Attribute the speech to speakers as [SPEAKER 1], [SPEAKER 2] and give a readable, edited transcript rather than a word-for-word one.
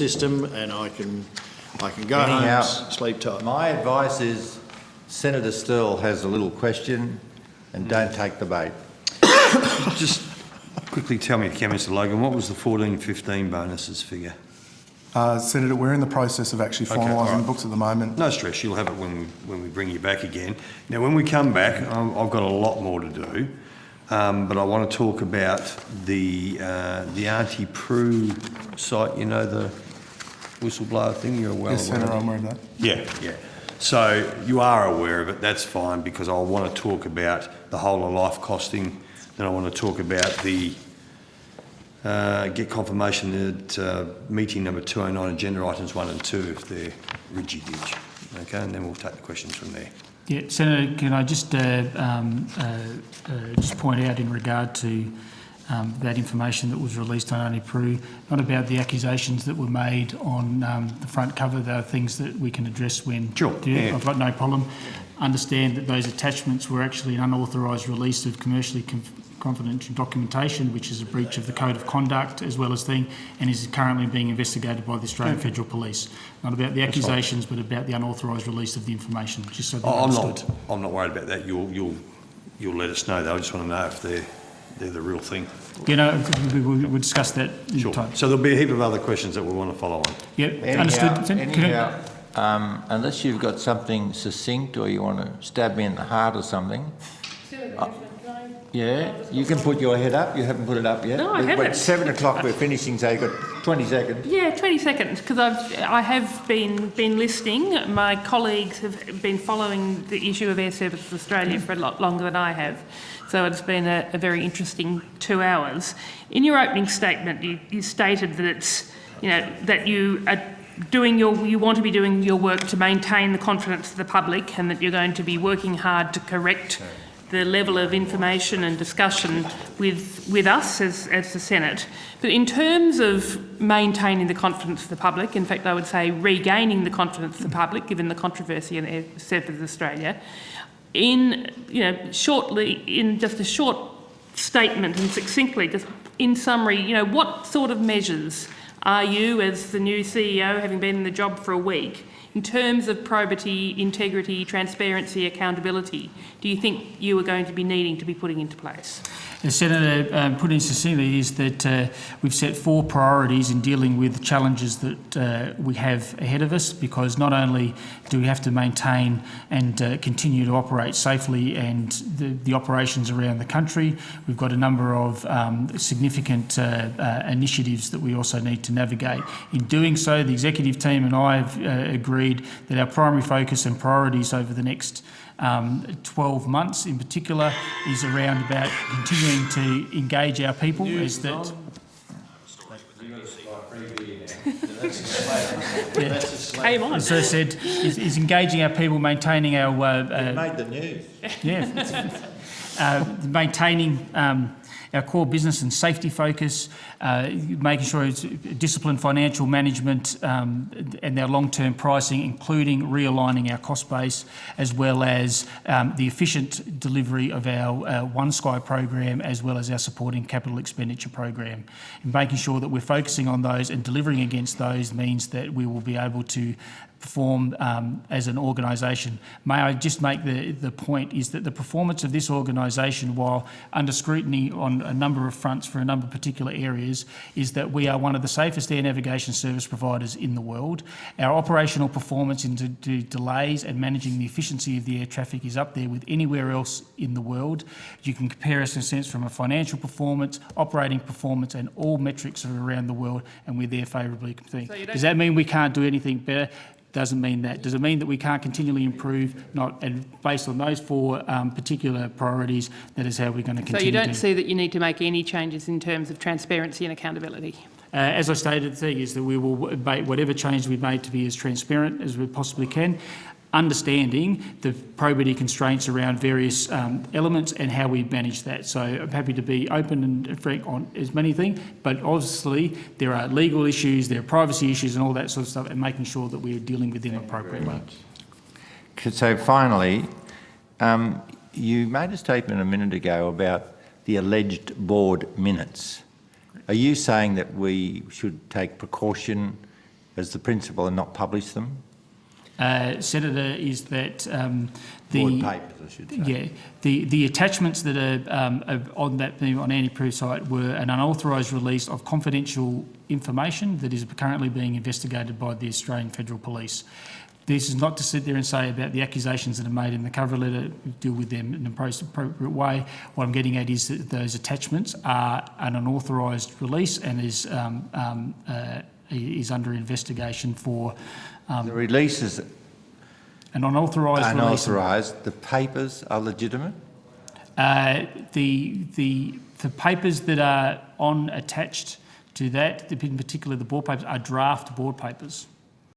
[SPEAKER 1] system, and I can go home and sleep tight.
[SPEAKER 2] My advice is Senator Sterle has a little question, and don't take the bait.
[SPEAKER 3] Just quickly tell me, Mr. Logan, what was the 14-15 bonuses figure?
[SPEAKER 4] Senator, we're in the process of actually finalising the books at the moment.
[SPEAKER 3] No stress, you'll have it when we bring you back again. Now, when we come back, I've got a lot more to do, but I want to talk about the Aunty Prue site, you know, the whistleblower thing. You're well
[SPEAKER 4] Yes,
[SPEAKER 3] aware
[SPEAKER 4] Senator,
[SPEAKER 3] of
[SPEAKER 4] I'm aware of that.
[SPEAKER 3] Yeah. So you are aware of it, that's fine, because I want to talk about the whole of life costing. Then I want to talk about the get confirmation that meeting number 209, agenda items 1 and 2, if they're rigid-ish. Okay, and then we'll take the questions from there.
[SPEAKER 5] Yeah, Senator, can I just point out in regard to that information that was released on Aunty Prue, not about the accusations that were made on the front cover. There are things that we can address when...
[SPEAKER 3] Sure. Yeah.
[SPEAKER 5] I've got no problem. Understand that those attachments were actually an unauthorised release of commercially confidential documentation, which is a breach of the Code of Conduct as well as thing, and is currently being investigated by the Australian Federal Police. Not about the accusations, but about the unauthorised release of the information, just so they're understood.
[SPEAKER 3] I'm not worried about that. You'll let us know, though. I just want to know if they're the real thing.
[SPEAKER 5] You know, we'll discuss that in
[SPEAKER 3] Sure.
[SPEAKER 5] time.
[SPEAKER 3] So there'll be a heap of other questions that we want to follow on.
[SPEAKER 5] Yep, understood.
[SPEAKER 2] Anyhow, unless you've got something succinct or you want to stab me in the heart or something. Yeah, you can put your head up. You haven't put it up yet.
[SPEAKER 6] No, I haven't.
[SPEAKER 2] At 7 o'clock we're finishing, so you've got 20 seconds.
[SPEAKER 6] Yeah, 20 seconds, because I have been listening. My colleagues have been following the issue of Air Services Australia for a lot longer than I have. So it's been a very interesting 2 hours. In your opening statement, you stated that it's, that you are you want to be doing your work to maintain the confidence of the public, and that you're going to be working hard to correct the level of information and discussion with us as the Senate. But in terms of maintaining the confidence of the public, in fact I would say regaining the confidence of the public, given the controversy in Air Services Australia, shortly, in just a short statement and succinctly, just in summary, what sort of measures are you, as the new CEO, having been in the job for a week, in terms of probity, integrity, transparency, accountability, do you think you are going to be needing to be putting into place?
[SPEAKER 5] Senator, put in succinctly is that we've set 4 priorities in dealing with the challenges that we have ahead of us, because not only do we have to maintain and continue to operate safely and the operations around the country, we've got a number of significant initiatives that we also need to navigate. In doing so, the executive team and I have agreed that our primary focus and priorities over the next 12 months in particular is around about continuing to engage our people as that...
[SPEAKER 6] Came on.
[SPEAKER 5] As I said, is engaging our people, maintaining our...
[SPEAKER 2] You made the news.
[SPEAKER 5] Yeah. Maintaining our core business and safety focus, making sure it's disciplined financial management and our long-term pricing, including realigning our cost base, as well as the efficient delivery of our One Sky program, as well as our supporting capital expenditure program. And making sure that we're focusing on those and delivering against those means that we will be able to perform as an organisation. May I just make the point is that the performance of this organisation, while under scrutiny on a number of fronts for a number of particular areas, is that we are one of the safest air navigation service providers in the world. Our operational performance into delays and managing the efficiency of the air traffic is up there with anywhere else in the world. You can compare us in a sense from a financial performance, operating performance, and all metrics around the world, and we're there favourably competing. So does that mean we can't do anything better? Doesn't mean that. Does it mean that we can't continually improve? Not. And based on those 4 particular priorities, that is how we're going to continue.
[SPEAKER 6] So you don't see that you need to make any changes in terms of transparency and accountability?
[SPEAKER 5] As I stated, the thing is that we will make whatever change we've made to be as transparent as we possibly can, understanding the probity constraints around various elements and how we manage that. So I'm happy to be open and frank on as many things, but obviously there are legal issues, there are privacy issues and all that sort of stuff, and making sure that we're dealing with them appropriately.
[SPEAKER 2] So finally, you made a statement a minute ago about the alleged board minutes. Are you saying that we should take precaution as the principal and not publish them?
[SPEAKER 5] Senator, is that
[SPEAKER 2] Board papers, I should say.
[SPEAKER 5] Yeah, the attachments that are on that on Anti-Proof site were an unauthorised release of confidential information that is currently being investigated by the Australian Federal Police. This is not to sit there and say about the accusations that are made in the cover letter, deal with them in an appropriate way. What I'm getting at is that those attachments are an unauthorised release and is under investigation for...
[SPEAKER 2] the releases
[SPEAKER 5] an unauthorised release.
[SPEAKER 2] unauthorised, the papers are legitimate?
[SPEAKER 5] The papers that are attached to that, in particular the board papers, are draft board papers.